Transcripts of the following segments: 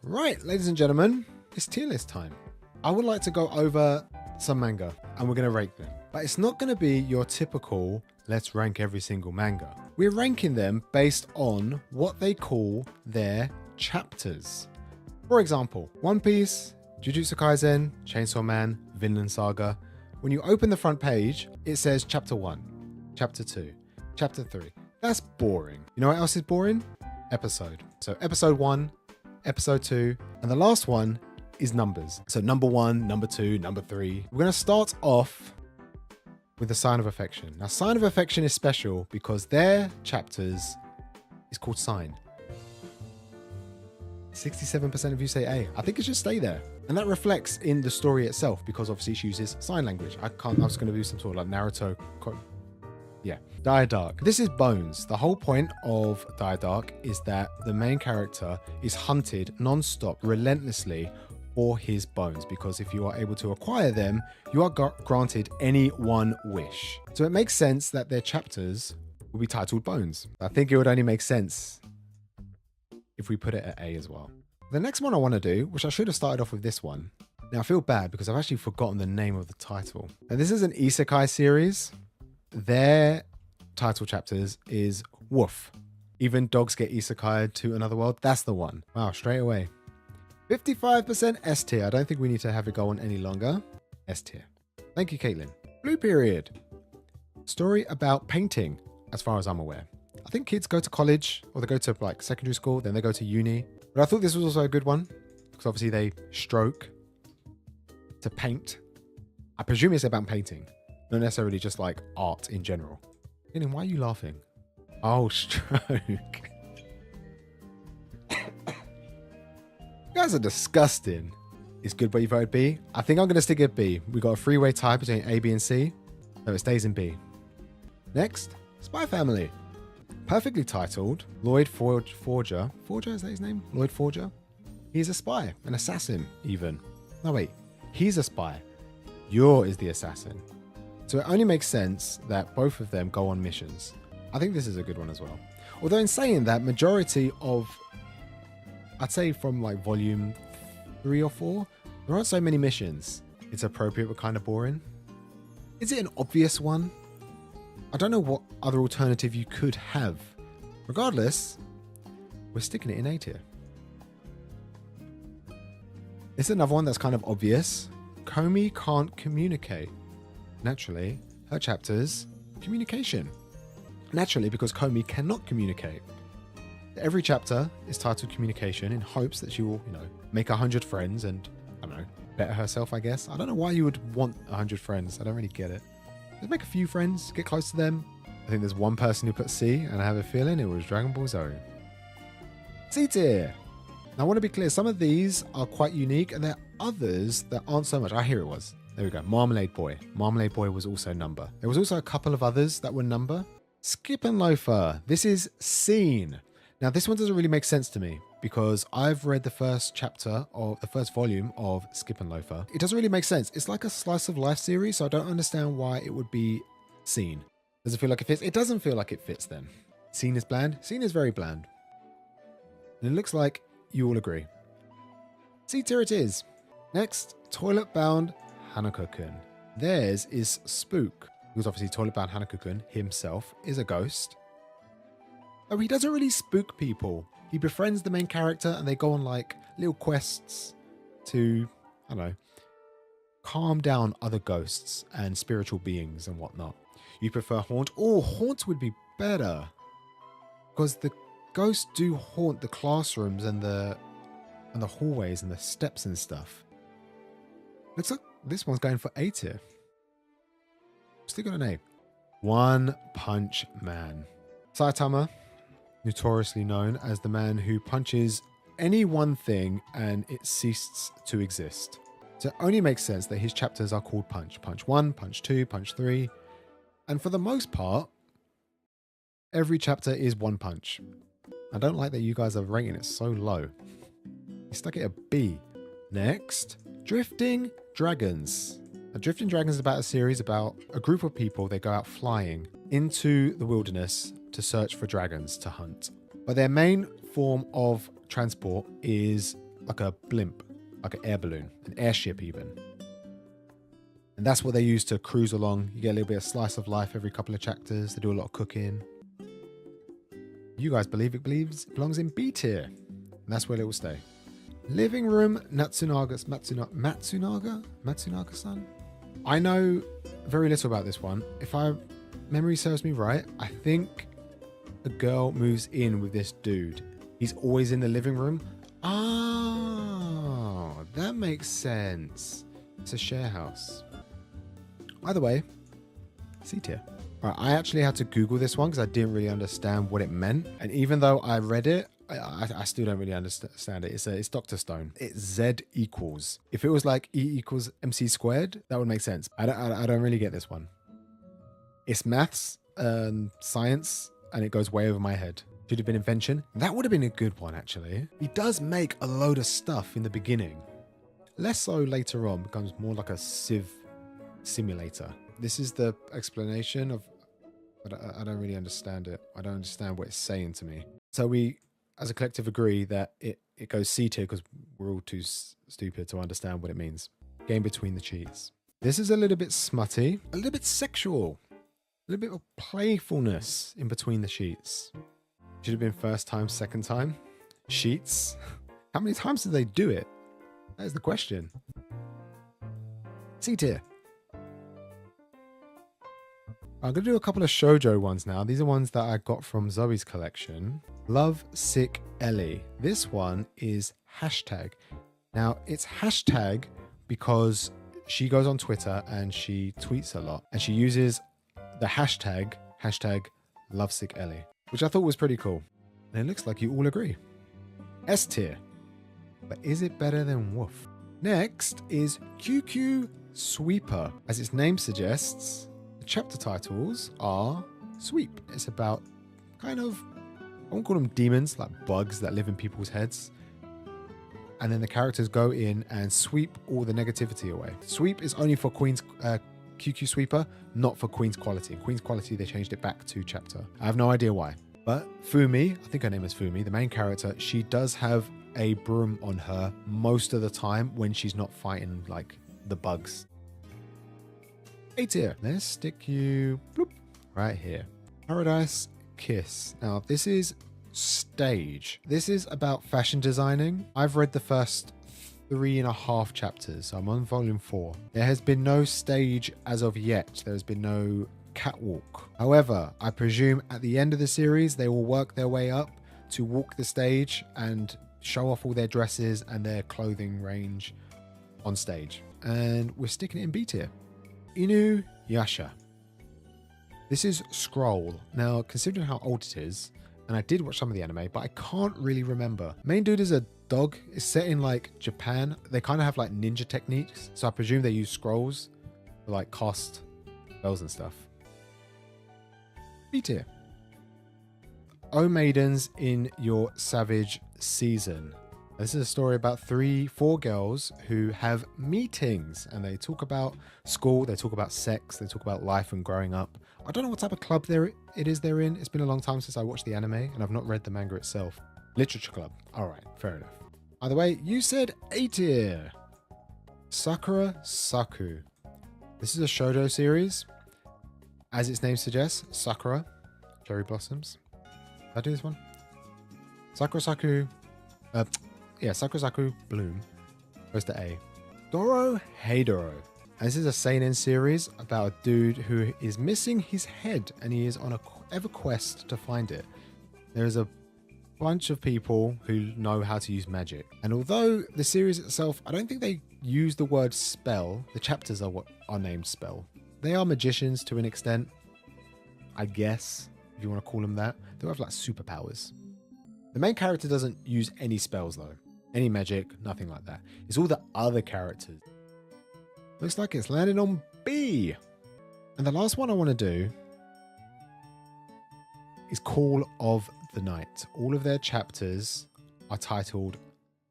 Right, ladies and gentlemen, it's tier list time. I would like to go over some manga and we're going to rank them. But it's not going to be your typical, let's rank every single manga. We're ranking them based on what they call their chapters. For example, One Piece, Jujutsu Kaisen, Chainsaw Man, Vinland Saga. When you open the front page, it says Chapter 1, Chapter 2, Chapter 3. That's boring. You know what else is boring? Episode. So Episode 1, Episode 2, and the last one is numbers. So number 1, number 2, number 3. We're going to start off with the Sign of Affection. Now, Sign of Affection is special because their chapters is called Sign. 67% of you say A. I think it should stay there. And that reflects in the story itself because obviously she uses sign language. I was going to do some sort of like Naruto. Yeah. Dark. This is Bones. The whole point of Dark is that the main character is hunted non-stop, relentlessly for his bones, because if you are able to acquire them, you are granted any one wish. So it makes sense that their chapters will be titled Bones. I think it would only make sense if we put it at A as well. The next one I want to do, which I should have started off with this one. Now I feel bad because I've actually forgotten the name of the title. And this is an isekai series. Their title chapters is Woof. Even dogs get isekai'd to another world. That's the one. Wow, straight away. 55% S tier. I don't think we need to have it go on any longer. S tier. Thank you, Caitlin. Blue Period. Story about painting, as far as I'm aware. I think kids go to college or they go to like secondary school, then they go to uni. But I thought this was also a good one because obviously they stroke to paint. I presume it's about painting, not necessarily just like art in general. Caitlin, why are you laughing? Oh, stroke. You guys are disgusting. It's good, but you voted B. I think I'm going to stick at B. We got a three-way tie between A, B, and C. So it stays in B. Next, Spy Family. Perfectly titled, Lloyd Forger. Forger, is that his name? Lloyd Forger? He's a spy, an assassin even. No, wait. He's a spy. You're is the assassin. So it only makes sense that both of them go on missions. I think this is a good one as well. Although in saying that, majority of, I'd say from like volume 3 or 4, there aren't so many missions. It's appropriate but kind of boring. Is it an obvious one? I don't know what other alternative you could have. Regardless, we're sticking it in A tier. This is another one that's kind of obvious. Komi can't communicate. Naturally, her chapters, communication. Naturally, because Komi cannot communicate. Every chapter is titled Communication in hopes that she will, make 100 friends and, I don't know, better herself, I guess. I don't know why you would want 100 friends. I don't really get it. Just make a few friends, get close to them. I think there's one person who put C, and I have a feeling it was Dragon Ball Z. C tier. Now, I want to be clear, some of these are quite unique, and there are others that aren't so much. Here it was. There we go. Marmalade Boy. Marmalade Boy was also number. There was also a couple of others that were number. Skip and Loafer. This is Scene. Now, this one doesn't really make sense to me because I've read the first chapter of the first volume of Skip and Loafer. It doesn't really make sense. It's like a slice of life series, so I don't understand why it would be Scene. Does it feel like it fits? It doesn't feel like it fits then. Scene is bland. Scene is very bland. And it looks like you all agree. C tier it is. Next, Toilet Bound Hanako-kun. Theirs is Spook, because obviously Toilet Bound Hanako-kun himself is a ghost. Oh, he doesn't really spook people. He befriends the main character and they go on like little quests to, I don't know, calm down other ghosts and spiritual beings and whatnot. You prefer Haunt? Oh, Haunt would be better. Because the ghosts do haunt the classrooms and the hallways and the steps and stuff. Looks like this one's going for A tier. Still got an A. One Punch Man. Saitama, notoriously known as the man who punches any one thing and it ceases to exist. So it only makes sense that his chapters are called Punch. Punch 1, Punch 2, Punch 3. And for the most part, every chapter is one punch. I don't like that you guys are rating it so low. You stuck it a B. Next, Drifting Dragons. Now, Drifting Dragons is about a series about a group of people. They go out flying into the wilderness to search for dragons to hunt. But their main form of transport is like a blimp, like an air balloon, an airship even. And that's what they use to cruise along. You get a little bit of slice of life every couple of chapters. They do a lot of cooking. You guys believe it belongs in B tier. And that's where it will stay. Living room Matsunaga-san? I know very little about this one. If memory serves me right, I think a girl moves in with this dude. He's always in the living room. Oh, that makes sense. It's a share house. Either way, C tier. All right, I actually had to Google this one because I didn't really understand what it meant. And even though I read it, I still don't really understand it. It's Dr. Stone. It's Z equals. If it was like E equals MC squared, that would make sense. I don't really get this one. It's maths and science, and it goes way over my head. Should have been invention. That would have been a good one, actually. He does make a load of stuff in the beginning. Less so later on, becomes more like a Civ simulator. This is the explanation of, but I don't really understand it. I don't understand what it's saying to me. So we, as a collective, agree that it goes C tier because we're all too stupid to understand what it means. Game between the cheats. This is a little bit smutty, a little bit sexual, a little bit of playfulness in between the sheets. Should have been first time, second time. Sheets. How many times did they do it? That is the question. C tier. I'm going to do a couple of shoujo ones now. These are ones that I got from Zoe's collection. Love Sick Ellie. This one is hashtag. Now, it's hashtag because she goes on Twitter and she tweets a lot. And she uses the hashtag Lovesick Ellie, which I thought was pretty cool. And it looks like you all agree. S tier. But is it better than Woof? Next is QQ Sweeper. As its name suggests, chapter titles are sweep. It's about kind of, I won't call them demons, like bugs that live in people's heads. And then the characters go in and sweep all the negativity away. Sweep is only for Queen's QQ Sweeper, not for Queen's Quality. Queen's Quality, they changed it back to chapter. I have no idea why. But Fumi, I think her name is Fumi, the main character, she does have a broom on her most of the time when she's not fighting like the bugs. A tier. Let's stick you bloop, right here. Paradise Kiss. Now, this is stage. This is about fashion designing. I've read the first 3.5 chapters. So I'm on volume 4. There has been no stage as of yet. There has been no catwalk. However, I presume at the end of the series, they will work their way up to walk the stage and show off all their dresses and their clothing range on stage. And we're sticking it in B tier. Inu Yasha. This is Scroll. Now, considering how old it is, and I did watch some of the anime, but I can't really remember. Main dude is a dog. It's set in like Japan. They kind of have like ninja techniques, so I presume they use scrolls for like cast spells and stuff. B tier. O Maidens in Your Savage Season. This is a story about 4 girls who have meetings and they talk about school, they talk about sex, they talk about life and growing up. I don't know what type of club they're in. It's been a long time since I watched the anime and I've not read the manga itself. Literature club. All right, fair enough. Either way, you said A tier. Sakura Saku. This is a shoujo series. As its name suggests, Sakura, cherry blossoms. Did I do this one? Sakura Saku. Sakura Saku Bloom goes to A. Doro Heidoro. And this is a seinen series about a dude who is missing his head and he is on a ever quest to find it. There is a bunch of people who know how to use magic. And although the series itself, I don't think they use the word spell. The chapters are what are named spell. They are magicians to an extent, I guess, if you want to call them that. They have like superpowers. The main character doesn't use any spells though. Any magic, nothing like that. It's all the other characters. Looks like it's landing on B. And the last one I want to do is Call of the Night. All of their chapters are titled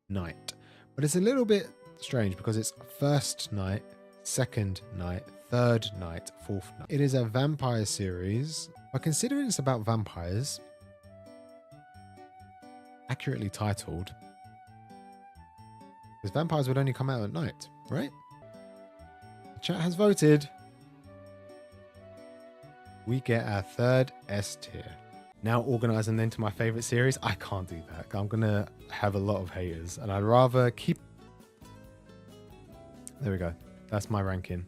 Night. But it's a little bit strange because it's first night, second night, third night, fourth night. It is a vampire series. But considering it's about vampires, accurately titled, Because vampires would only come out at night, right? The chat has voted. We get our third S tier. Now organizing then to my favorite series. I can't do that. I'm going to have a lot of haters. And I'd rather keep... There we go. That's my ranking.